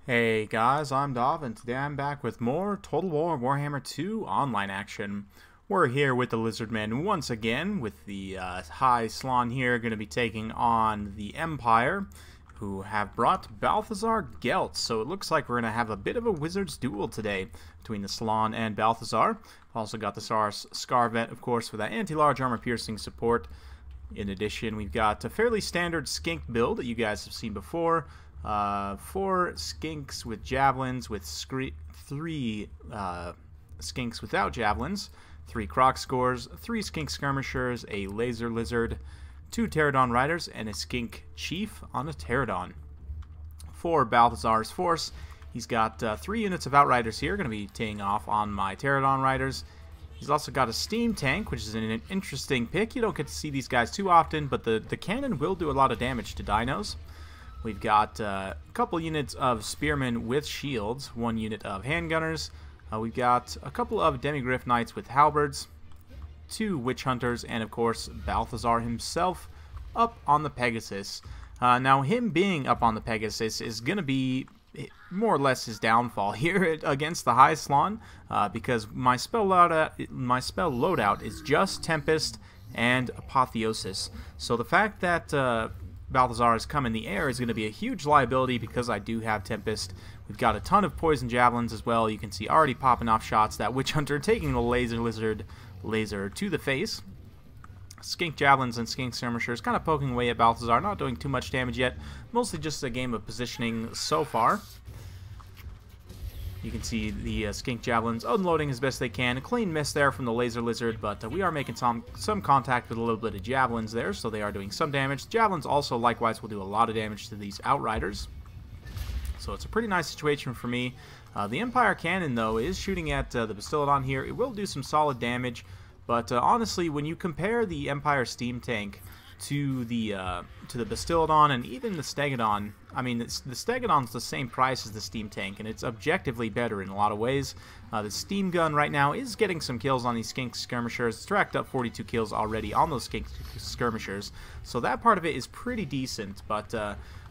Hey guys, I'm Dov, and today I'm back with more Total War Warhammer 2 online action. We're here with the Lizardmen once again, with the High Slaan here, going to be taking on the Empire, who have brought Balthasar Gelt. So it looks like we're going to have a bit of a wizard's duel today between the Slaan and Balthasar. Also got the Scarvet, of course, for that anti-large armor-piercing support. In addition, we've got a fairly standard skink build that you guys have seen before. 4 skinks with javelins, with 3 skinks without javelins, 3 croc scores, 3 skink skirmishers, a laser lizard, 2 pterodon riders, and a skink chief on a pterodon. For Balthasar's force, he's got 3 units of outriders here, going to be teeing off on my pterodon riders. He's also got a steam tank, which is an interesting pick. You don't get to see these guys too often, but the cannon will do a lot of damage to dinos. We've got a couple units of spearmen with shields, 1 unit of handgunners. We've got a couple of demigryph knights with halberds, 2 witch hunters, and of course Balthasar himself up on the Pegasus. Now him being up on the Pegasus is going to be more or less his downfall here against the High Slaan, because my spell loadout is just Tempest and Apotheosis. So the fact that Balthasar has come in the air is going to be a huge liability because I do have Tempest. We've got a ton of poison javelins as well. You can see already popping off shots. That Witch Hunter taking the laser lizard laser to the face. Skink javelins and skink skirmishers kind of poking away at Balthasar, not doing too much damage yet. Mostly just a game of positioning so far. You can see the skink javelins unloading as best they can. A clean miss there from the laser lizard, but we are making some contact with a little bit of javelins there, so they are doing some damage. Javelins also likewise will do a lot of damage to these outriders. So it's a pretty nice situation for me. The Empire cannon, though, is shooting at the Bastillodon here. It will do some solid damage, but honestly, when you compare the Empire steam tank to the Bastillodon and even the Stegodon, I mean, the Stegodon's the same price as the steam tank, and it's objectively better in a lot of ways. The steam gun right now is getting some kills on these skink skirmishers. It's racked up 42 kills already on those skink skirmishers, so that part of it is pretty decent, but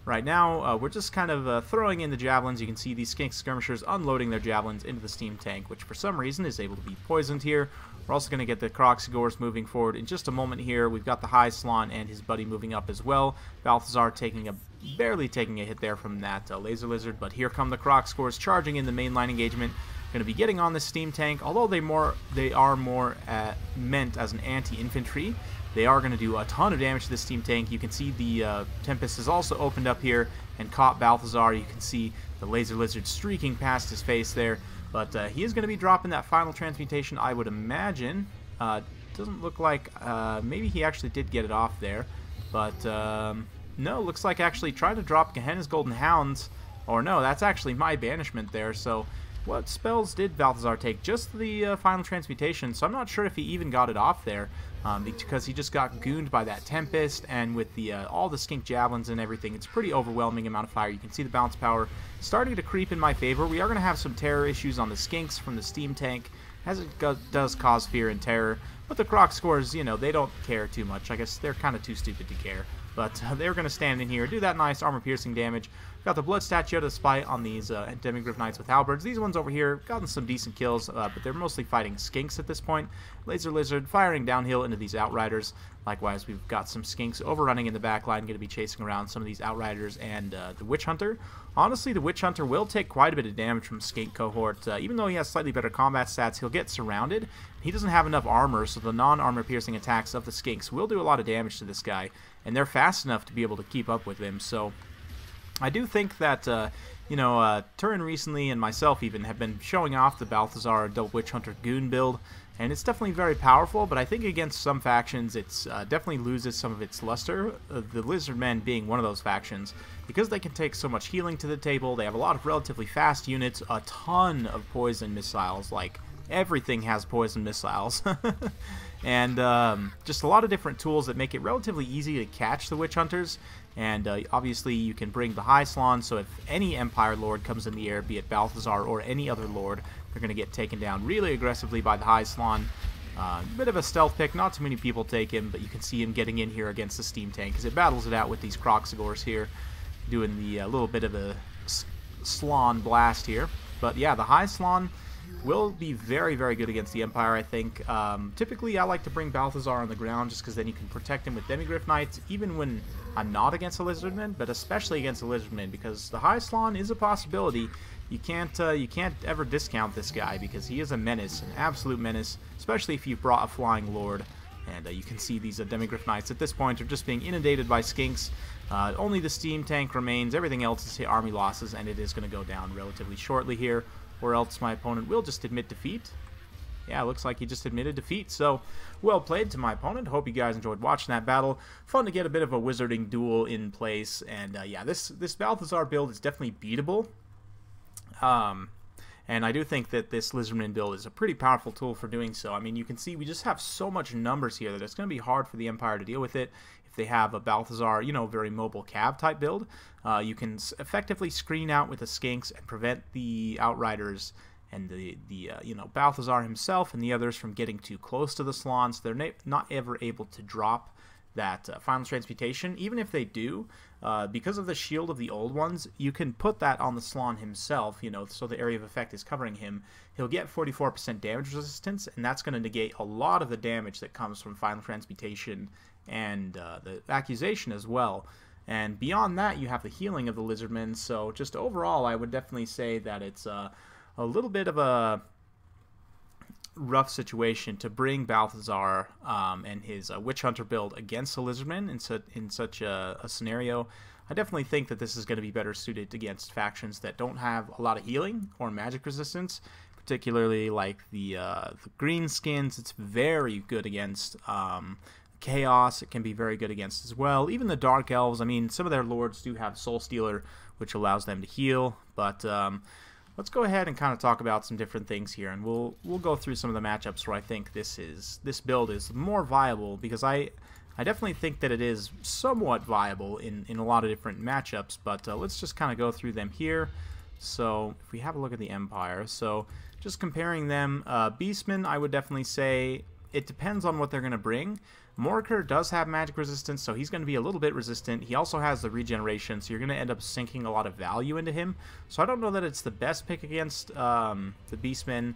right now, we're just kind of throwing in the javelins. You can see these skink skirmishers unloading their javelins into the steam tank, which for some reason is able to be poisoned here. We're also going to get the Croxigors moving forward in just a moment here. We've got the High Slaan and his buddy moving up as well. Balthasar barely taking a hit there from that laser lizard, but here come the Croxigors charging in the mainline engagement. Going to be getting on this steam tank, although they are more meant as an anti-infantry. They are going to do a ton of damage to this steam tank. You can see the Tempest has also opened up here and caught Balthasar. You can see the laser lizard streaking past his face there. But he is going to be dropping that final transmutation, I would imagine. Doesn't look like... maybe he actually did get it off there. But no, looks like actually trying to drop Gehenna's Golden Hounds. Or no, that's actually my banishment there. So what spells did Balthasar take? Just the final transmutation, so I'm not sure if he even got it off there, because he just got gooned by that Tempest, and with the all the skink javelins and everything, it's a pretty overwhelming amount of fire. You can see the bounce power starting to creep in my favor. We are going to have some terror issues on the skinks from the steam tank, as it does cause fear and terror, but the Croc scores, you know, they don't care too much. I guess they're kind of too stupid to care. But they're going to stand in here, do that nice armor-piercing damage. Got the Blood Statue to spy on these Demigryph Knights with halberds. These ones over here, gotten some decent kills, but they're mostly fighting skinks at this point. Laser Lizard firing downhill into these Outriders. Likewise, we've got some skinks overrunning in the back line, going to be chasing around some of these Outriders and the Witch Hunter. Honestly, the Witch Hunter will take quite a bit of damage from skink cohort. Even though he has slightly better combat stats, he'll get surrounded. He doesn't have enough armor, so the non-armor piercing attacks of the skinks will do a lot of damage to this guy, and they're fast enough to be able to keep up with him. So I do think that, Turin recently and myself even have been showing off the Balthasar Double Witch Hunter Goon build, and it's definitely very powerful, but I think against some factions it's definitely loses some of its luster, the Lizardmen being one of those factions, because they can take so much healing to the table. They have a lot of relatively fast units, a ton of poison missiles, like everything has poison missiles, and just a lot of different tools that make it relatively easy to catch the Witch Hunters. And obviously you can bring the High Slaan, so if any Empire Lord comes in the air, be it Balthasar or any other Lord, they're going to get taken down really aggressively by the High Slaan. Bit of a stealth pick, not too many people take him, but you can see him getting in here against the steam tank, because it battles it out with these Croxigors here, doing the little bit of a Slaan blast here. But yeah, the high Slaan will be very, very good against the Empire, I think. Typically, I like to bring Balthasar on the ground just because then you can protect him with Demigryph Knights, even when I'm not against a Lizardman, but especially against a Lizardman, because the high Slaan is a possibility. You can't ever discount this guy because he is a menace, an absolute menace, especially if you've brought a Flying Lord. And you can see these Demigryph Knights at this point are just being inundated by skinks. Only the steam tank remains. Everything else is army losses, and it is going to go down relatively shortly here, or else my opponent will just admit defeat. Yeah, looks like he just admitted defeat. So, well played to my opponent. Hope you guys enjoyed watching that battle. Fun to get a bit of a wizarding duel in place. And yeah, this Balthasar build is definitely beatable. And I do think that this Lizardman build is a pretty powerful tool for doing so. I mean, you can see we just have so much numbers here that it's going to be hard for the Empire to deal with it. If they have a Balthasar, you know, very mobile cab type build, you can effectively screen out with the skinks and prevent the Outriders and the you know, Balthasar himself and the others from getting too close to the Slaan, so they're not ever able to drop that final transmutation. Even if they do, because of the shield of the old ones, you can put that on the Slaan himself, you know, so the area of effect is covering him. He'll get 44% damage resistance, and that's going to negate a lot of the damage that comes from final transmutation and the accusation as well. And beyond that, you have the healing of the Lizardmen, so just overall, I would definitely say that it's a little bit of a rough situation to bring Balthasar and his Witch Hunter build against the Lizardmen in such a scenario. I definitely think that this is going to be better suited against factions that don't have a lot of healing or magic resistance, particularly like the Greenskins. It's very good against Chaos. It can be very good against as well. Even the Dark Elves, I mean, some of their lords do have Soul Stealer, which allows them to heal, but let's go ahead and kind of talk about some different things here, and we'll go through some of the matchups where I think this build is more viable, because I definitely think that it is somewhat viable in a lot of different matchups, but let's just kind of go through them here. So if we have a look at the Empire, so just comparing them, Beastmen, I would definitely say it depends on what they're going to bring. Morker does have magic resistance, so he's going to be a little bit resistant. He also has the regeneration, so you're going to end up sinking a lot of value into him. So I don't know that it's the best pick against the Beastmen.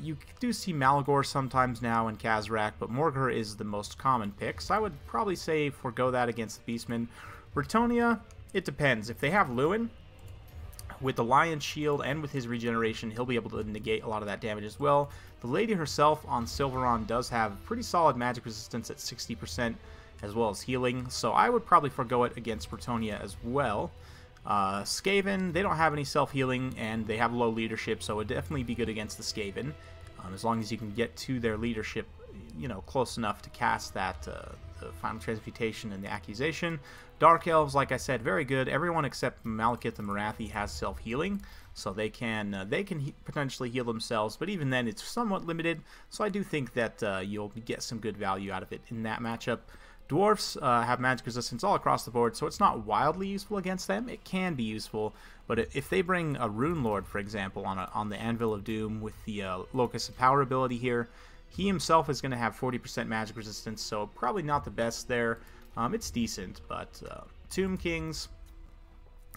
You do see Malagor sometimes now and Kazrak, but Morker is the most common pick, so I would probably say forgo that against the Beastmen. Bretonnia, it depends. If they have Lewin, with the Lion's Shield and with his regeneration, he'll be able to negate a lot of that damage as well. The Lady herself on Silveron does have pretty solid magic resistance at 60%, as well as healing, so I would probably forgo it against Bretonnia as well. Skaven, they don't have any self-healing, and they have low leadership, so it would definitely be good against the Skaven, as long as you can get to their leadership, you know, close enough to cast that the final transmutation and the accusation. Dark Elves, like I said, very good. Everyone except Malekith and Marathi has self-healing, so they can potentially heal themselves, but even then it's somewhat limited, so I do think that you'll get some good value out of it in that matchup. Dwarfs have magic resistance all across the board, so it's not wildly useful against them. It can be useful, but if they bring a Rune Lord, for example, on the Anvil of Doom with the Locus of Power ability here, he himself is going to have 40% magic resistance, so probably not the best there. It's decent, but Tomb Kings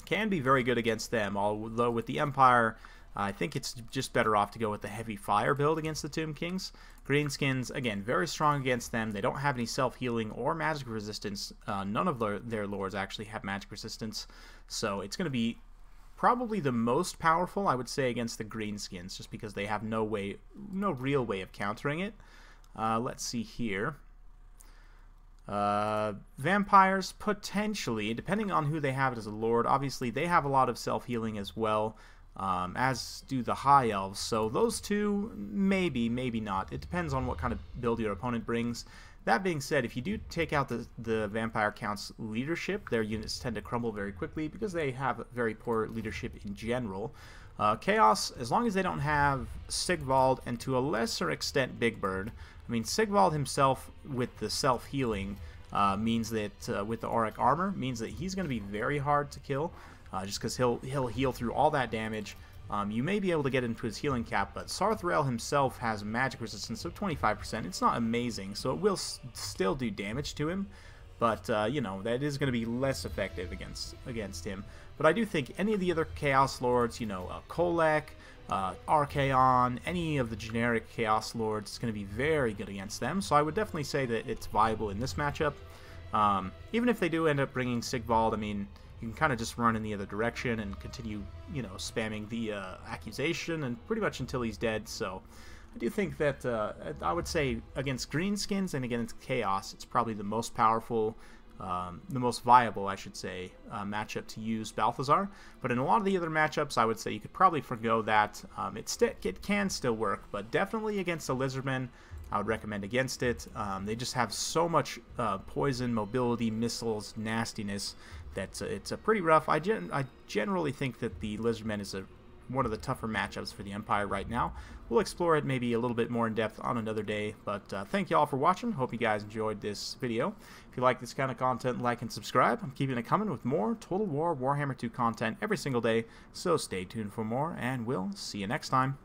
can be very good against them, although with the Empire, I think it's just better off to go with the heavy fire build against the Tomb Kings. Greenskins, again, very strong against them. They don't have any self-healing or magic resistance. None of their lords actually have magic resistance, so it's going to be probably the most powerful, I would say, against the Greenskins, just because they have no real way of countering it. Let's see here. Vampires, potentially, depending on who they have as a lord. Obviously, they have a lot of self-healing as well, as do the High Elves. So those two, maybe, maybe not. It depends on what kind of build your opponent brings. That being said, if you do take out the Vampire Count's leadership, their units tend to crumble very quickly because they have very poor leadership in general. Chaos, as long as they don't have Sigvald and to a lesser extent Big Bird. I mean, Sigvald himself with the self-healing means that, with the Auric Armor, means that he's going to be very hard to kill, just because he'll heal through all that damage. You may be able to get into his healing cap, but Sarthrel himself has a magic resistance of 25%. It's not amazing, so it will still do damage to him, but you know, that is going to be less effective against him. But I do think any of the other Chaos Lords, you know, Kolek, Archaon, any of the generic Chaos Lords is going to be very good against them, so I would definitely say that it's viable in this matchup. Even if they do end up bringing Sigvald, I mean, you can kind of just run in the other direction and continue, you know, spamming the accusation and pretty much until he's dead. So I do think that I would say against Greenskins and against Chaos, it's probably the most powerful, the most viable, I should say, matchup to use Balthasar. But in a lot of the other matchups, I would say you could probably forgo that. It can still work, but definitely against the Lizardmen, I would recommend against it. They just have so much poison, mobility, missiles, nastiness that it's a pretty rough. I generally think that the Lizardmen is one of the tougher matchups for the Empire right now. We'll explore it maybe a little bit more in depth on another day, but thank you all for watching. Hope you guys enjoyed this video. If you like this kind of content, like and subscribe. I'm keeping it coming with more Total War Warhammer 2 content every single day, so stay tuned for more, and we'll see you next time.